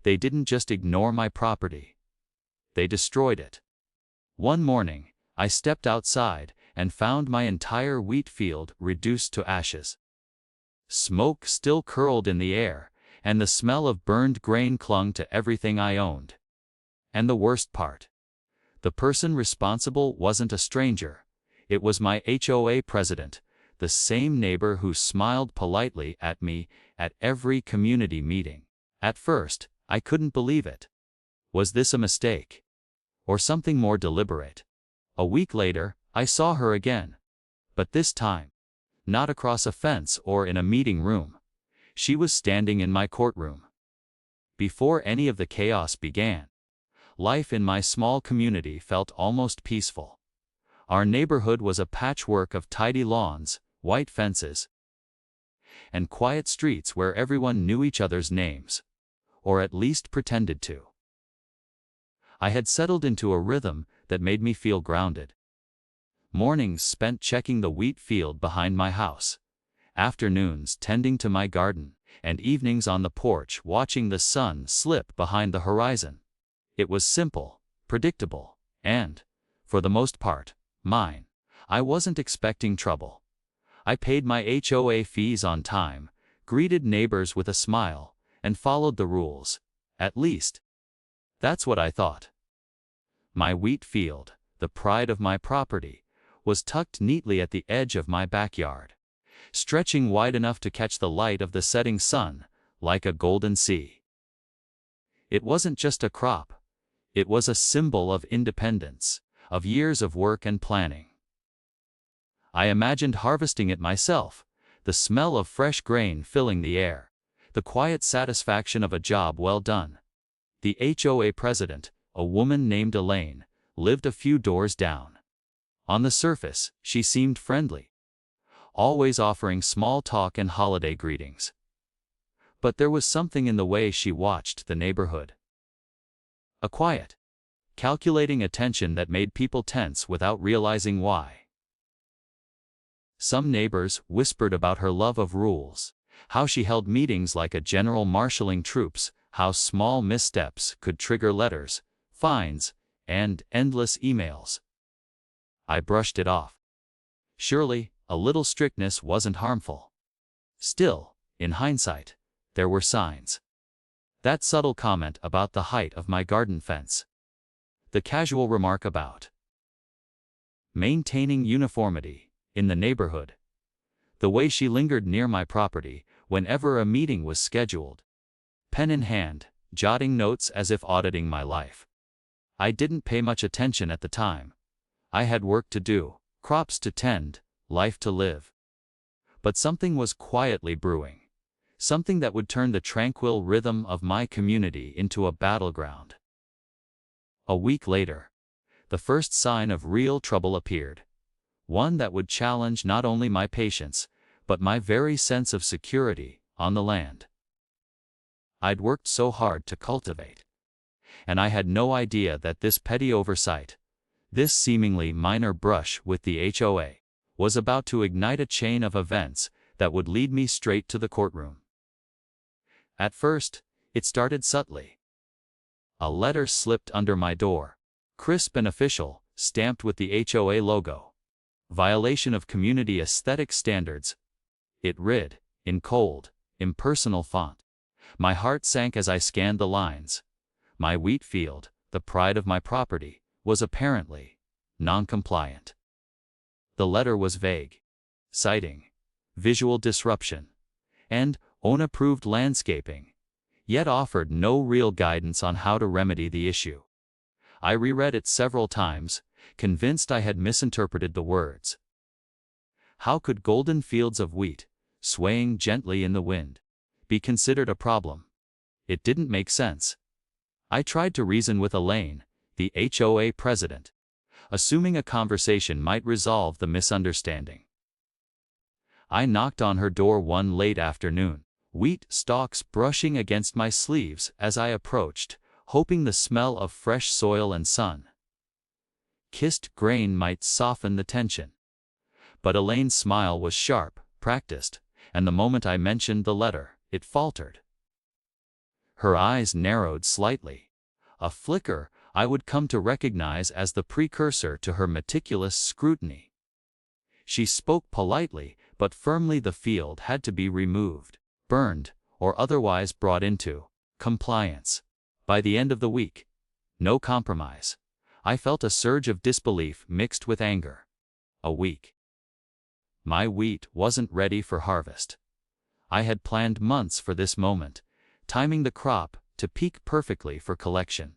They didn't just ignore my property. They destroyed it. One morning, I stepped outside and found my entire wheat field reduced to ashes. Smoke still curled in the air, and the smell of burned grain clung to everything I owned. And the worst part: the person responsible wasn't a stranger. It was my HOA president, the same neighbor who smiled politely at me at every community meeting. At first, I couldn't believe it. Was this a mistake? Or something more deliberate? A week later, I saw her again. But this time, not across a fence or in a meeting room. She was standing in my courtroom. Before any of the chaos began, life in my small community felt almost peaceful. Our neighborhood was a patchwork of tidy lawns, white fences, and quiet streets where everyone knew each other's names, or at least pretended to. I had settled into a rhythm that made me feel grounded. Mornings spent checking the wheat field behind my house, afternoons tending to my garden, and evenings on the porch watching the sun slip behind the horizon. It was simple, predictable, and, for the most part, mine. I wasn't expecting trouble. I paid my HOA fees on time, greeted neighbors with a smile, and followed the rules. At least, that's what I thought. My wheat field, the pride of my property, was tucked neatly at the edge of my backyard, stretching wide enough to catch the light of the setting sun, like a golden sea. It wasn't just a crop. It was a symbol of independence, of years of work and planning. I imagined harvesting it myself, the smell of fresh grain filling the air, the quiet satisfaction of a job well done. The HOA president, a woman named Elaine, lived a few doors down. On the surface, she seemed friendly, always offering small talk and holiday greetings. But there was something in the way she watched the neighborhood. A quiet, calculating attention that made people tense without realizing why. Some neighbors whispered about her love of rules, how she held meetings like a general marshalling troops, how small missteps could trigger letters, fines, and endless emails. I brushed it off. Surely, a little strictness wasn't harmful. Still, in hindsight, there were signs. That subtle comment about the height of my garden fence. The casual remark about maintaining uniformity in the neighborhood. The way she lingered near my property whenever a meeting was scheduled, pen in hand, jotting notes as if auditing my life. I didn't pay much attention at the time. I had work to do, crops to tend, life to live. But something was quietly brewing. Something that would turn the tranquil rhythm of my community into a battleground. A week later, the first sign of real trouble appeared. One that would challenge not only my patience, but my very sense of security on the land I'd worked so hard to cultivate. And I had no idea that this petty oversight, this seemingly minor brush with the HOA, was about to ignite a chain of events that would lead me straight to the courtroom. At first, it started subtly. A letter slipped under my door, crisp and official, stamped with the HOA logo. Violation of community aesthetic standards. It read, in cold, impersonal font. My heart sank as I scanned the lines. My wheat field, the pride of my property, was apparently non-compliant. The letter was vague, citing visual disruption and unapproved landscaping, yet offered no real guidance on how to remedy the issue. I reread it several times, convinced I had misinterpreted the words. How could golden fields of wheat, swaying gently in the wind, be considered a problem? It didn't make sense. I tried to reason with Elaine, the HOA president, assuming a conversation might resolve the misunderstanding. I knocked on her door one late afternoon, wheat stalks brushing against my sleeves as I approached, hoping the smell of fresh soil and sun-kissed grain might soften the tension. But Elaine's smile was sharp, practiced, and the moment I mentioned the letter, it faltered. Her eyes narrowed slightly. A flicker I would come to recognize as the precursor to her meticulous scrutiny. She spoke politely, but firmly. The field had to be removed, burned, or otherwise brought into compliance. By the end of the week, no compromise. I felt a surge of disbelief mixed with anger. A week. My wheat wasn't ready for harvest. I had planned months for this moment, timing the crop to peak perfectly for collection.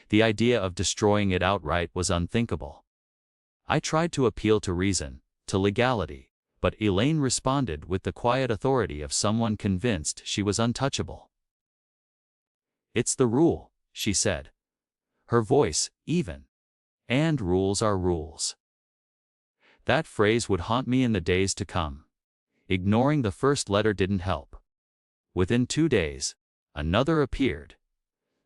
The idea of destroying it outright was unthinkable. I tried to appeal to reason, to legality, but Elaine responded with the quiet authority of someone convinced she was untouchable. "It's the rule," she said. Her voice even. "And rules are rules." That phrase would haunt me in the days to come. Ignoring the first letter didn't help. Within 2 days, another appeared.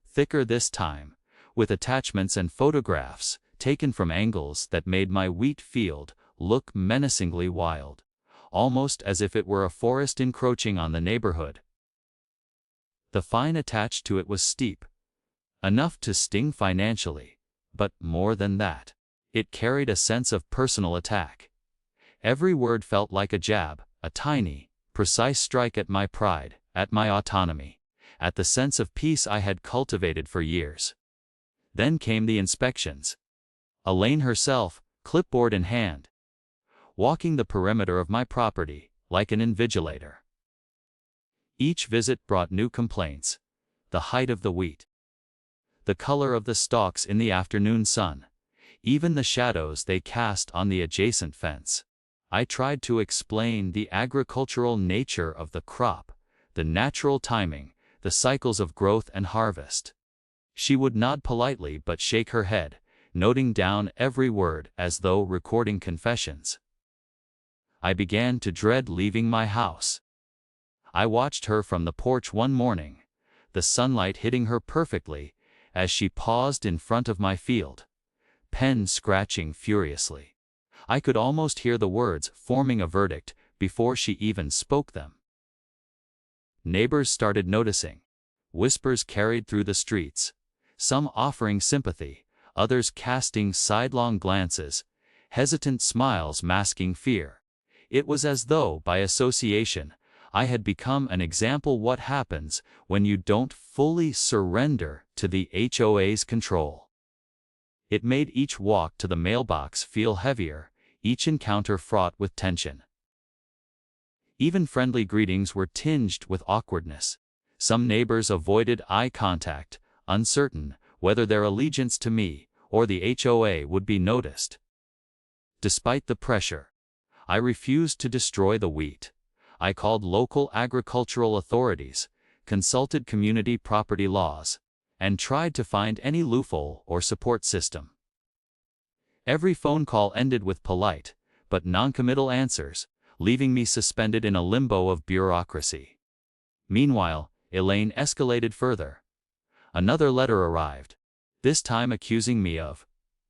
Thicker this time, with attachments and photographs taken from angles that made my wheat field look menacingly wild, almost as if it were a forest encroaching on the neighborhood. The fine attached to it was steep, enough to sting financially, but more than that, it carried a sense of personal attack. Every word felt like a jab, a tiny, precise strike at my pride, at my autonomy, at the sense of peace I had cultivated for years. Then came the inspections. Elaine herself, clipboard in hand, walking the perimeter of my property like an invigilator. Each visit brought new complaints: the height of the wheat, the color of the stalks in the afternoon sun, even the shadows they cast on the adjacent fence. I tried to explain the agricultural nature of the crop, the natural timing, the cycles of growth and harvest. She would nod politely but shake her head, noting down every word as though recording confessions. I began to dread leaving my house. I watched her from the porch one morning, the sunlight hitting her perfectly, as she paused in front of my field, pen scratching furiously. I could almost hear the words forming a verdict before she even spoke them. Neighbors started noticing. Whispers carried through the streets, some offering sympathy, others casting sidelong glances, hesitant smiles masking fear. It was as though, by association, I had become an example what happens when you don't fully surrender to the HOA's control. It made each walk to the mailbox feel heavier, each encounter fraught with tension. Even friendly greetings were tinged with awkwardness. Some neighbors avoided eye contact, uncertain whether their allegiance to me or the HOA would be noticed. Despite the pressure, I refused to destroy the wheat. I called local agricultural authorities, consulted community property laws, and tried to find any loophole or support system. Every phone call ended with polite, but noncommittal answers, leaving me suspended in a limbo of bureaucracy. Meanwhile, Elaine escalated further. Another letter arrived, this time accusing me of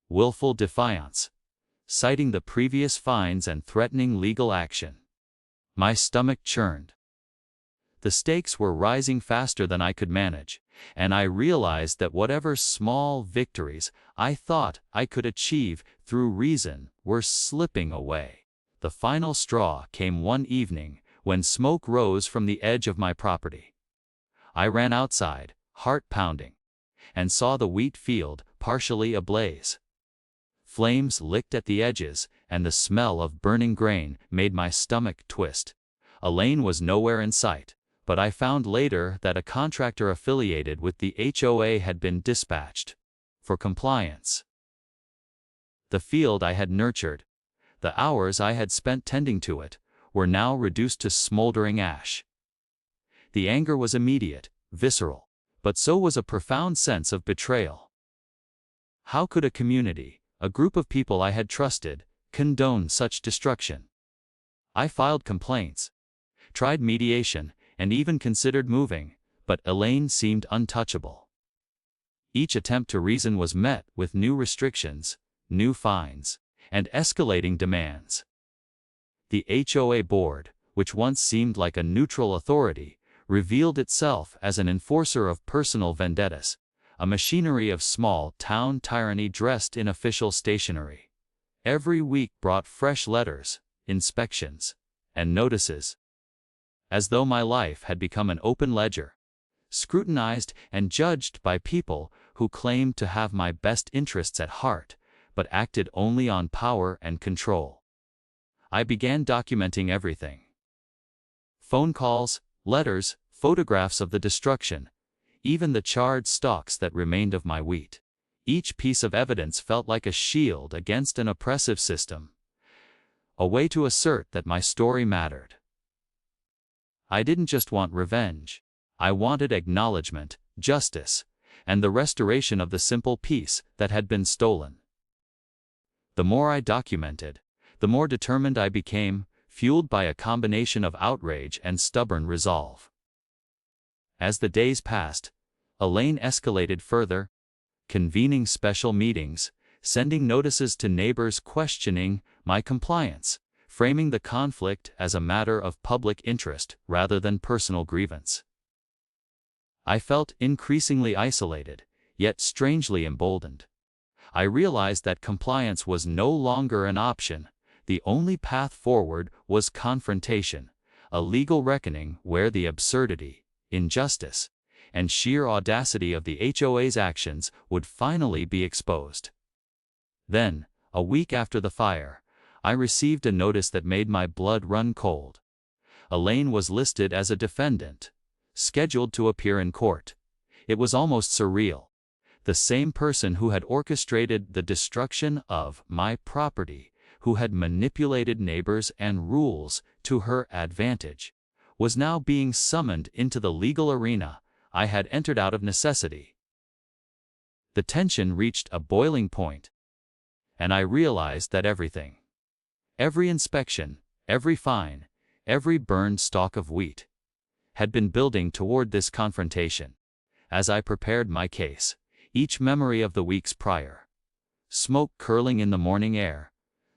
willful defiance, citing the previous fines and threatening legal action. My stomach churned. The stakes were rising faster than I could manage, and I realized that whatever small victories I thought I could achieve through reason were slipping away. The final straw came one evening when smoke rose from the edge of my property. I ran outside, heart pounding, and saw the wheat field partially ablaze. Flames licked at the edges, and the smell of burning grain made my stomach twist. Elaine was nowhere in sight, but I found later that a contractor affiliated with the HOA had been dispatched for compliance. The field I had nurtured, the hours I had spent tending to it, were now reduced to smoldering ash. The anger was immediate, visceral, but so was a profound sense of betrayal. How could a community, a group of people I had trusted, condone such destruction? I filed complaints, tried mediation, and even considered moving, but Elaine seemed untouchable. Each attempt to reason was met with new restrictions, new fines, and escalating demands. The HOA board, which once seemed like a neutral authority, revealed itself as an enforcer of personal vendettas, a machinery of small-town tyranny dressed in official stationery. Every week brought fresh letters, inspections, and notices, as though my life had become an open ledger, scrutinized and judged by people who claimed to have my best interests at heart, but acted only on power and control. I began documenting everything. Phone calls, letters, photographs of the destruction, even the charred stalks that remained of my wheat. Each piece of evidence felt like a shield against an oppressive system, a way to assert that my story mattered. I didn't just want revenge. I wanted acknowledgement, justice, and the restoration of the simple peace that had been stolen. The more I documented, the more determined I became, fueled by a combination of outrage and stubborn resolve. As the days passed, Elaine escalated further, convening special meetings, sending notices to neighbors questioning my compliance, framing the conflict as a matter of public interest rather than personal grievance. I felt increasingly isolated, yet strangely emboldened. I realized that compliance was no longer an option. The only path forward was confrontation, a legal reckoning where the absurdity, injustice, and sheer audacity of the HOA's actions would finally be exposed. Then, a week after the fire, I received a notice that made my blood run cold. Elaine was listed as a defendant, scheduled to appear in court. It was almost surreal. The same person who had orchestrated the destruction of my property, who had manipulated neighbors and rules to her advantage, was now being summoned into the legal arena I had entered out of necessity. The tension reached a boiling point, and I realized that every inspection, every fine, every burned stalk of wheat, had been building toward this confrontation. As I prepared my case, each memory of the weeks prior, smoke curling in the morning air,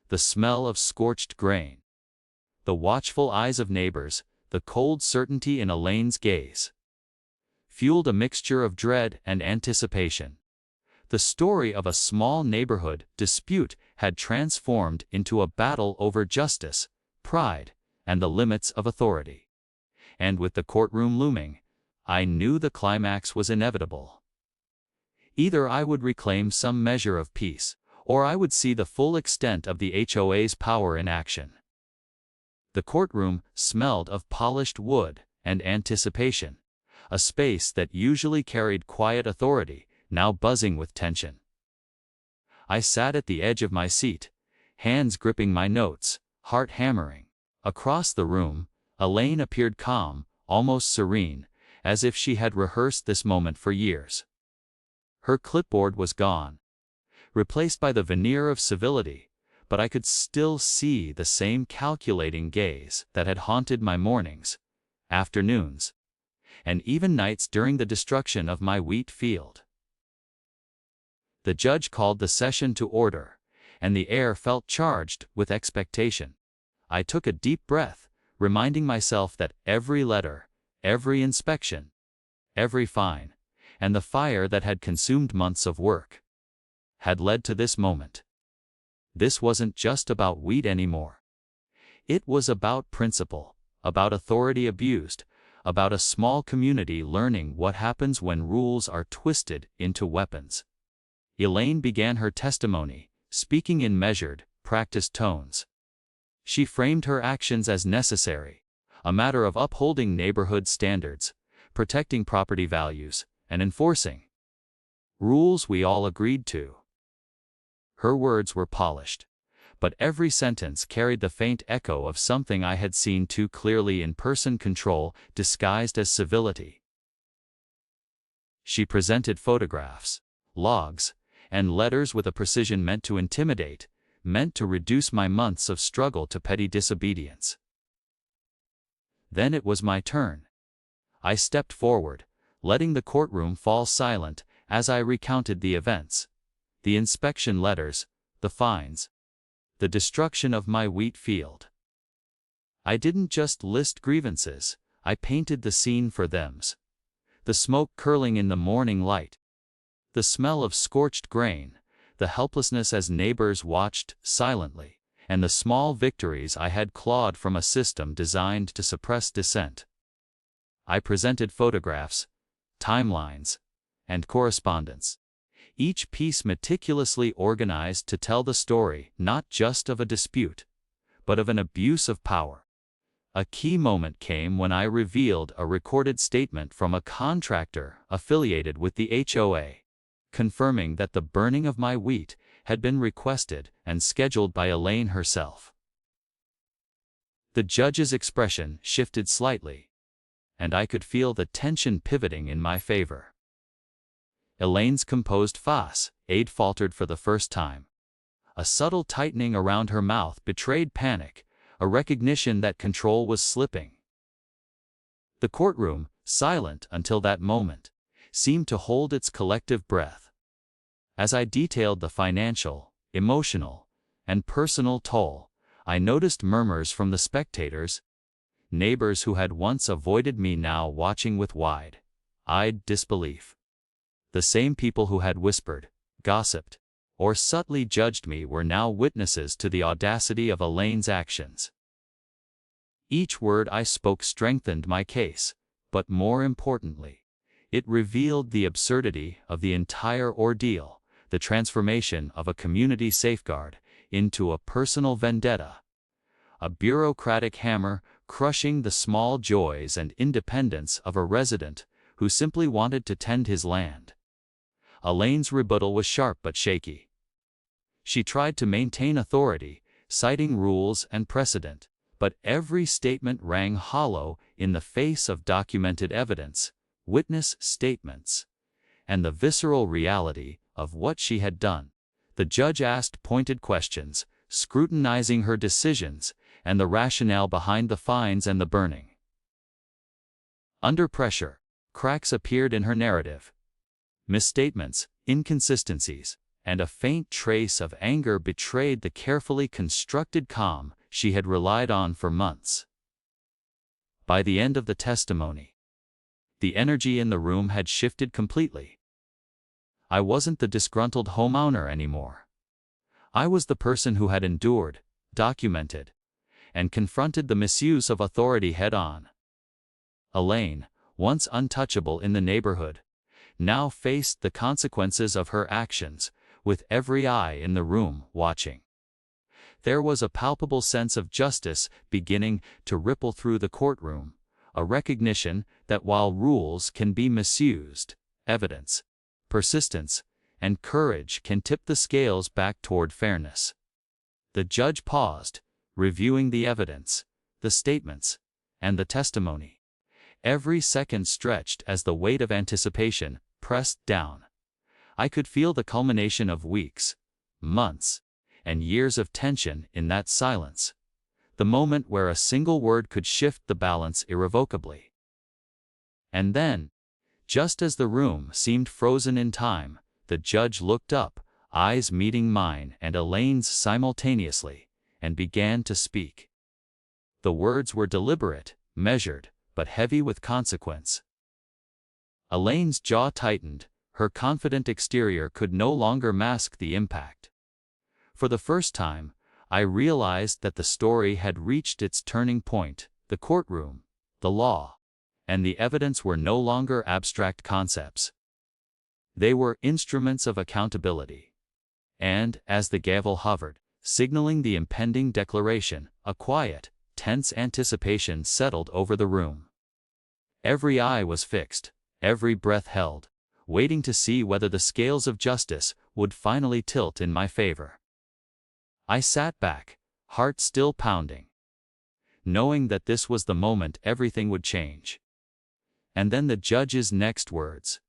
the smell of scorched grain, the watchful eyes of neighbors, the cold certainty in Elaine's gaze, fueled a mixture of dread and anticipation. The story of a small neighborhood dispute had transformed into a battle over justice, pride, and the limits of authority. And with the courtroom looming, I knew the climax was inevitable. Either I would reclaim some measure of peace, or I would see the full extent of the HOA's power in action. The courtroom smelled of polished wood and anticipation, a space that usually carried quiet authority, now buzzing with tension. I sat at the edge of my seat, hands gripping my notes, heart hammering. Across the room, Elaine appeared calm, almost serene, as if she had rehearsed this moment for years. Her clipboard was gone, replaced by the veneer of civility, but I could still see the same calculating gaze that had haunted my mornings, afternoons, and even nights during the destruction of my wheat field. The judge called the session to order, and the air felt charged with expectation. I took a deep breath, reminding myself that every letter, every inspection, every fine, and the fire that had consumed months of work had led to this moment. This wasn't just about wheat anymore. It was about principle, about authority abused, about a small community learning what happens when rules are twisted into weapons. Elaine began her testimony, speaking in measured, practiced tones. She framed her actions as necessary, a matter of upholding neighborhood standards, protecting property values, and enforcing rules we all agreed to. Her words were polished, but every sentence carried the faint echo of something I had seen too clearly in person: control disguised as civility. She presented photographs, logs, and letters with a precision meant to intimidate, meant to reduce my months of struggle to petty disobedience. Then it was my turn. I stepped forward, letting the courtroom fall silent as I recounted the events, the inspection letters, the fines, the destruction of my wheat field. I didn't just list grievances, I painted the scene for thems. The smoke curling in the morning light. The smell of scorched grain, the helplessness as neighbors watched silently, and the small victories I had clawed from a system designed to suppress dissent. I presented photographs, timelines, and correspondence, each piece meticulously organized to tell the story not just of a dispute, but of an abuse of power. A key moment came when I revealed a recorded statement from a contractor affiliated with the HOA, confirming that the burning of my wheat had been requested and scheduled by Elaine herself. The judge's expression shifted slightly, and I could feel the tension pivoting in my favor. Elaine's composed face faltered for the first time. A subtle tightening around her mouth betrayed panic, a recognition that control was slipping. The courtroom, silent until that moment, seemed to hold its collective breath. As I detailed the financial, emotional, and personal toll, I noticed murmurs from the spectators, neighbors who had once avoided me now watching with wide-eyed disbelief. The same people who had whispered, gossiped, or subtly judged me were now witnesses to the audacity of Elaine's actions. Each word I spoke strengthened my case, but more importantly, it revealed the absurdity of the entire ordeal, the transformation of a community safeguard into a personal vendetta, a bureaucratic hammer crushing the small joys and independence of a resident who simply wanted to tend his land. Elaine's rebuttal was sharp but shaky. She tried to maintain authority, citing rules and precedent, but every statement rang hollow in the face of documented evidence, witness statements, and the visceral reality of what she had done. The judge asked pointed questions, scrutinizing her decisions and the rationale behind the fines and the burning. Under pressure, cracks appeared in her narrative. Misstatements, inconsistencies, and a faint trace of anger betrayed the carefully constructed calm she had relied on for months. By the end of the testimony, the energy in the room had shifted completely. I wasn't the disgruntled homeowner anymore. I was the person who had endured, documented, and confronted the misuse of authority head-on. Elaine, once untouchable in the neighborhood, now faced the consequences of her actions, with every eye in the room watching. There was a palpable sense of justice beginning to ripple through the courtroom, a recognition that while rules can be misused, evidence, persistence, and courage can tip the scales back toward fairness. The judge paused, reviewing the evidence, the statements, and the testimony. Every second stretched as the weight of anticipation pressed down. I could feel the culmination of weeks, months, and years of tension in that silence, the moment where a single word could shift the balance irrevocably. And then, just as the room seemed frozen in time, the judge looked up, eyes meeting mine and Elaine's simultaneously, and began to speak. The words were deliberate, measured, but heavy with consequence. Elaine's jaw tightened, her confident exterior could no longer mask the impact. For the first time, I realized that the story had reached its turning point. The courtroom, the law, and the evidence were no longer abstract concepts. They were instruments of accountability. And, as the gavel hovered, signaling the impending declaration, a quiet, tense anticipation settled over the room. Every eye was fixed, every breath held, waiting to see whether the scales of justice would finally tilt in my favor. I sat back, heart still pounding, knowing that this was the moment everything would change. And then the judge's next words.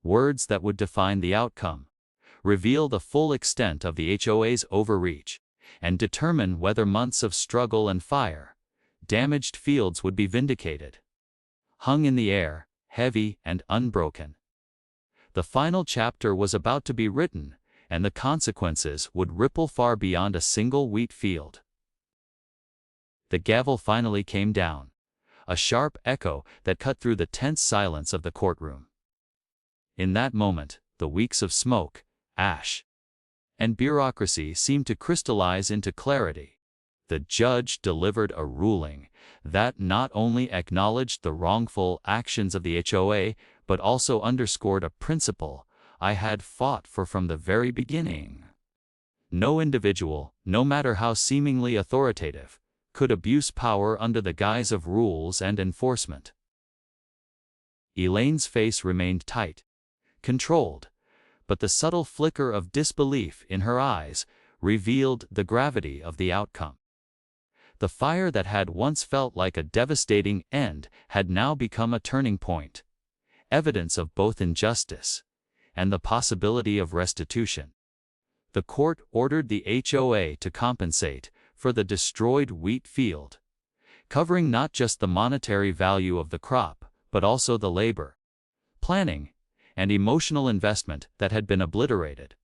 Words that would define the outcome, reveal the full extent of the HOA's overreach, and determine whether months of struggle and fire, damaged fields would be vindicated. Hung in the air, heavy and unbroken. The final chapter was about to be written, and the consequences would ripple far beyond a single wheat field. The gavel finally came down. a sharp echo that cut through the tense silence of the courtroom. In that moment, the weeks of smoke, ash, and bureaucracy seemed to crystallize into clarity. The judge delivered a ruling that not only acknowledged the wrongful actions of the HOA, but also underscored a principle I had fought for from the very beginning. No individual, no matter how seemingly authoritative, could abuse power under the guise of rules and enforcement. Elaine's face remained tight, controlled, but the subtle flicker of disbelief in her eyes revealed the gravity of the outcome. The fire that had once felt like a devastating end had now become a turning point, evidence of both injustice and the possibility of restitution. The court ordered the HOA to compensate for the destroyed wheat field, covering not just the monetary value of the crop, but also the labor, planning, and emotional investment that had been obliterated.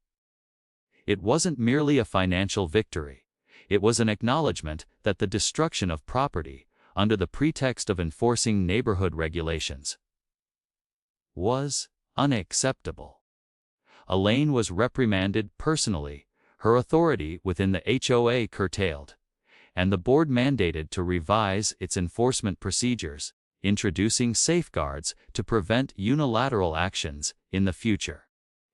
It wasn't merely a financial victory. It was an acknowledgement that the destruction of property, under the pretext of enforcing neighborhood regulations, was unacceptable. Elaine was reprimanded personally, her authority within the HOA curtailed, and the board mandated to revise its enforcement procedures, introducing safeguards to prevent unilateral actions in the future.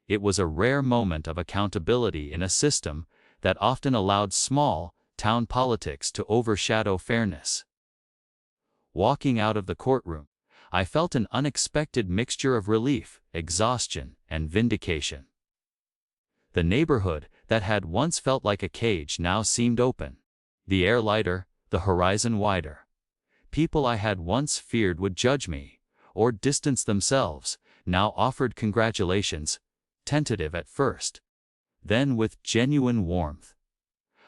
It was a rare moment of accountability in a system that often allowed small, town politics to overshadow fairness. Walking out of the courtroom, I felt an unexpected mixture of relief, exhaustion, and vindication. The neighborhood that had once felt like a cage now seemed open, the air lighter, the horizon wider. People I had once feared would judge me, or distance themselves, now offered congratulations, tentative at first, then with genuine warmth.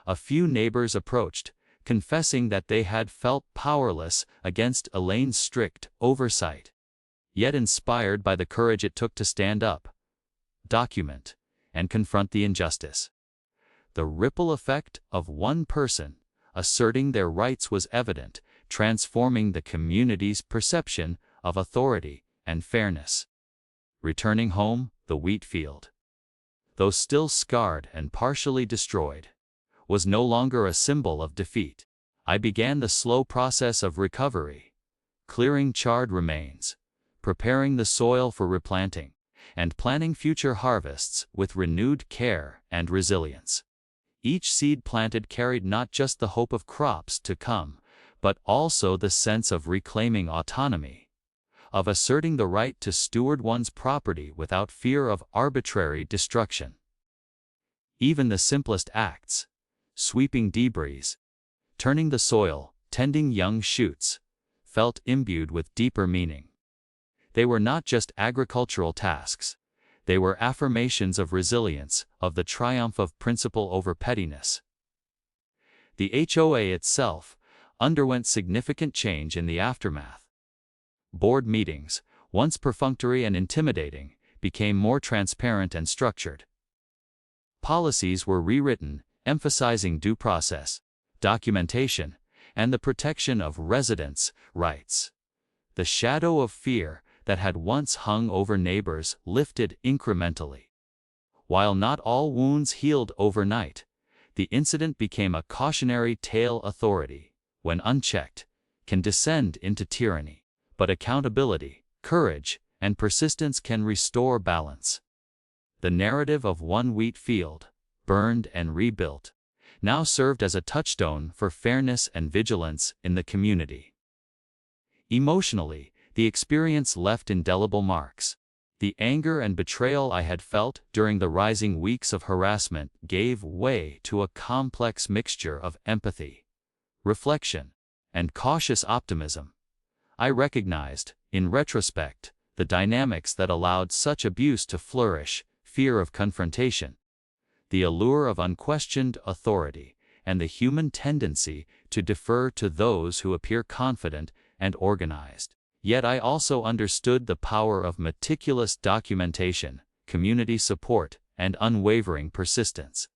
A few neighbors approached, confessing that they had felt powerless against Elaine's strict oversight, yet inspired by the courage it took to stand up, document, and confront the injustice. The ripple effect of one person asserting their rights was evident, transforming the community's perception of authority and fairness. Returning home, the wheat field, though still scarred and partially destroyed, was no longer a symbol of defeat. I began the slow process of recovery, clearing charred remains, preparing the soil for replanting, and planning future harvests with renewed care and resilience. Each seed planted carried not just the hope of crops to come, but also the sense of reclaiming autonomy, of asserting the right to steward one's property without fear of arbitrary destruction. Even the simplest acts, sweeping debris, turning the soil, tending young shoots, felt imbued with deeper meaning. They were not just agricultural tasks, they were affirmations of resilience, of the triumph of principle over pettiness. The HOA itself underwent significant change in the aftermath. Board meetings, once perfunctory and intimidating, became more transparent and structured. Policies were rewritten, emphasizing due process, documentation, and the protection of residents' rights. The shadow of fear that had once hung over neighbors lifted incrementally. While not all wounds healed overnight, the incident became a cautionary tale. Authority, when unchecked, can descend into tyranny, but accountability, courage, and persistence can restore balance. The narrative of one wheat field, burned and rebuilt, now served as a touchstone for fairness and vigilance in the community. Emotionally, the experience left indelible marks. The anger and betrayal I had felt during the rising weeks of harassment gave way to a complex mixture of empathy, reflection, and cautious optimism. I recognized, in retrospect, the dynamics that allowed such abuse to flourish: fear of confrontation, the allure of unquestioned authority, and the human tendency to defer to those who appear confident and organized. Yet I also understood the power of meticulous documentation, community support, and unwavering persistence.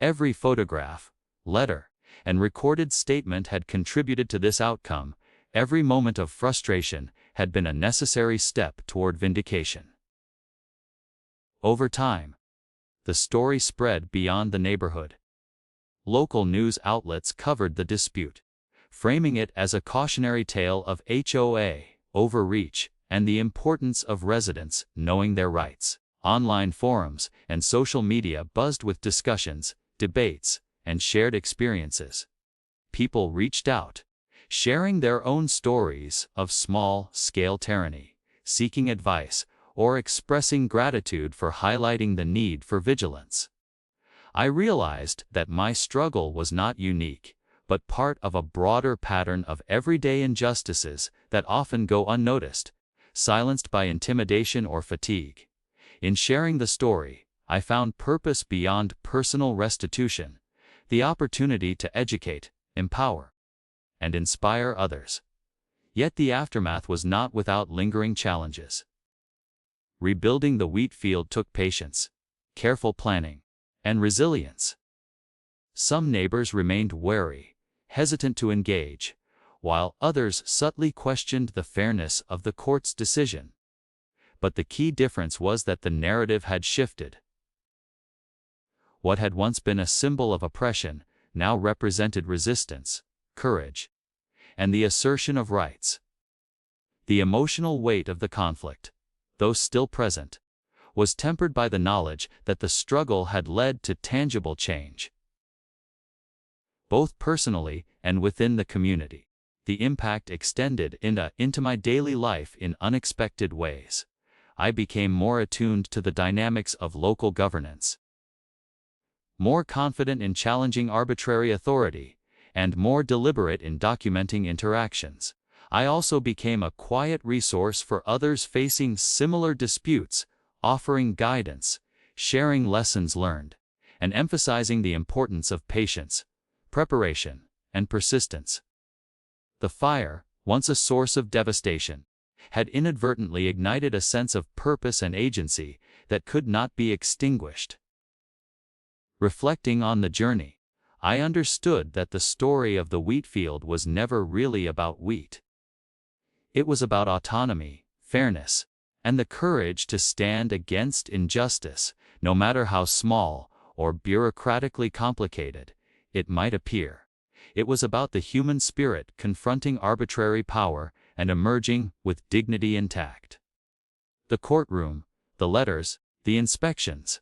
Every photograph, letter, and recorded statement had contributed to this outcome, Every moment of frustration had been a necessary step toward vindication. Over time, the story spread beyond the neighborhood. Local news outlets covered the dispute, framing it as a cautionary tale of HOA overreach and the importance of residents knowing their rights. Online forums and social media buzzed with discussions, debates, and shared experiences. People reached out, sharing their own stories of small-scale tyranny, seeking advice, or expressing gratitude for highlighting the need for vigilance. I realized that my struggle was not unique, but part of a broader pattern of everyday injustices that often go unnoticed, silenced by intimidation or fatigue. In sharing the story, I found purpose beyond personal restitution, the opportunity to educate, empower, and inspire others. Yet the aftermath was not without lingering challenges. Rebuilding the wheat field took patience, careful planning, and resilience. Some neighbors remained wary, hesitant to engage, while others subtly questioned the fairness of the court's decision. But the key difference was that the narrative had shifted. What had once been a symbol of oppression now represented resistance, courage, and the assertion of rights. The emotional weight of the conflict, though still present, was tempered by the knowledge that the struggle had led to tangible change. Both personally and within the community, the impact extended into my daily life in unexpected ways. I became more attuned to the dynamics of local governance, more confident in challenging arbitrary authority, and more deliberate in documenting interactions. I also became a quiet resource for others facing similar disputes, offering guidance, sharing lessons learned, and emphasizing the importance of patience, preparation, and persistence. The fire, once a source of devastation, had inadvertently ignited a sense of purpose and agency that could not be extinguished. Reflecting on the journey, I understood that the story of the wheat field was never really about wheat. It was about autonomy, fairness, and the courage to stand against injustice, no matter how small or bureaucratically complicated it might appear. It was about the human spirit confronting arbitrary power and emerging with dignity intact. The courtroom, the letters, the inspections,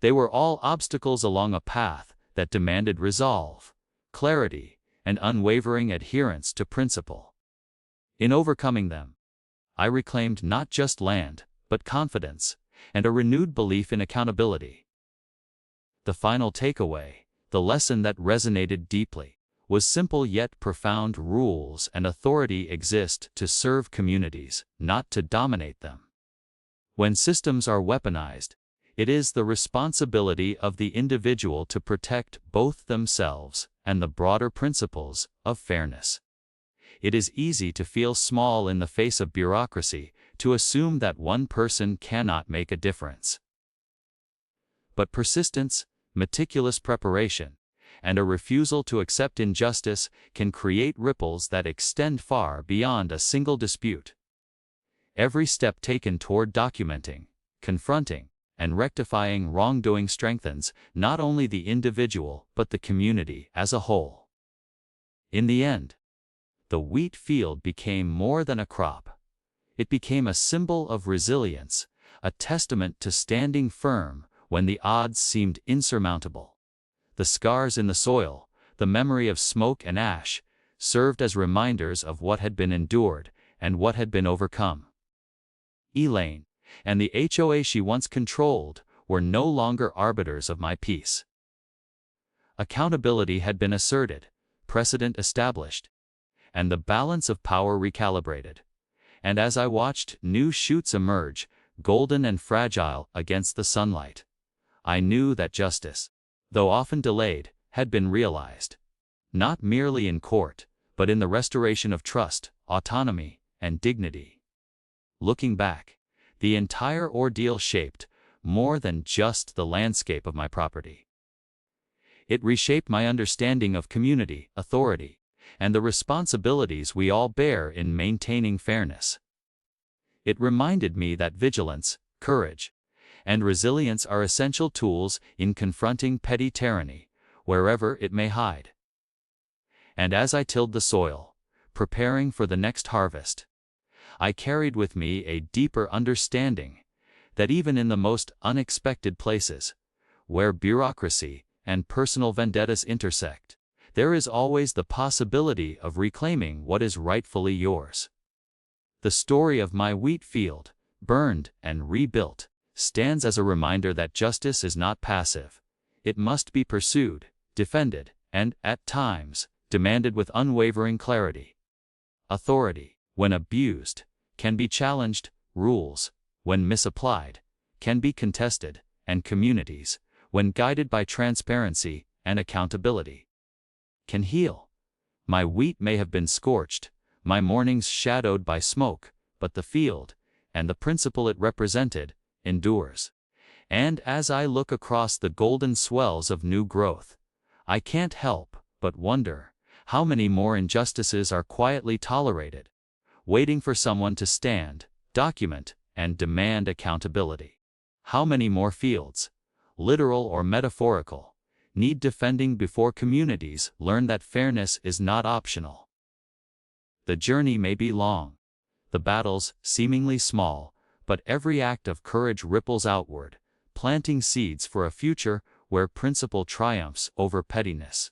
they were all obstacles along a path that demanded resolve, clarity, and unwavering adherence to principle. In overcoming them, I reclaimed not just land, but confidence, and a renewed belief in accountability. The final takeaway, the lesson that resonated deeply, was simple yet profound: rules and authority exist to serve communities, not to dominate them. When systems are weaponized, it is the responsibility of the individual to protect both themselves and the broader principles of fairness. It is easy to feel small in the face of bureaucracy, to assume that one person cannot make a difference. But persistence, meticulous preparation, and a refusal to accept injustice can create ripples that extend far beyond a single dispute. Every step taken toward documenting, confronting, and rectifying wrongdoing strengthens not only the individual but the community as a whole. In the end, the wheat field became more than a crop. It became a symbol of resilience, a testament to standing firm when the odds seemed insurmountable. The scars in the soil, the memory of smoke and ash, served as reminders of what had been endured and what had been overcome. Elaine, and the HOA she once controlled, were no longer arbiters of my peace. Accountability had been asserted, precedent established, and the balance of power recalibrated. And as I watched new shoots emerge, golden and fragile against the sunlight, I knew that justice, though often delayed, had been realized. Not merely in court, but in the restoration of trust, autonomy, and dignity. Looking back, the entire ordeal shaped more than just the landscape of my property. It reshaped my understanding of community, authority, and the responsibilities we all bear in maintaining fairness. It reminded me that vigilance, courage, and resilience are essential tools in confronting petty tyranny, wherever it may hide. And as I tilled the soil, preparing for the next harvest, I carried with me a deeper understanding that even in the most unexpected places, where bureaucracy and personal vendettas intersect, there is always the possibility of reclaiming what is rightfully yours. The story of my wheat field, burned and rebuilt, stands as a reminder that justice is not passive. It must be pursued, defended, and, at times, demanded with unwavering clarity. Authority, when abused, can be challenged, rules, when misapplied, can be contested, and communities, when guided by transparency and accountability, can heal. My wheat may have been scorched, my mornings shadowed by smoke, but the field, and the principle it represented, endures. And as I look across the golden swells of new growth, I can't help but wonder how many more injustices are quietly tolerated, waiting for someone to stand, document, and demand accountability. How many more fields, literal or metaphorical, need defending before communities learn that fairness is not optional. The journey may be long, the battles seemingly small, but every act of courage ripples outward, planting seeds for a future where principle triumphs over pettiness.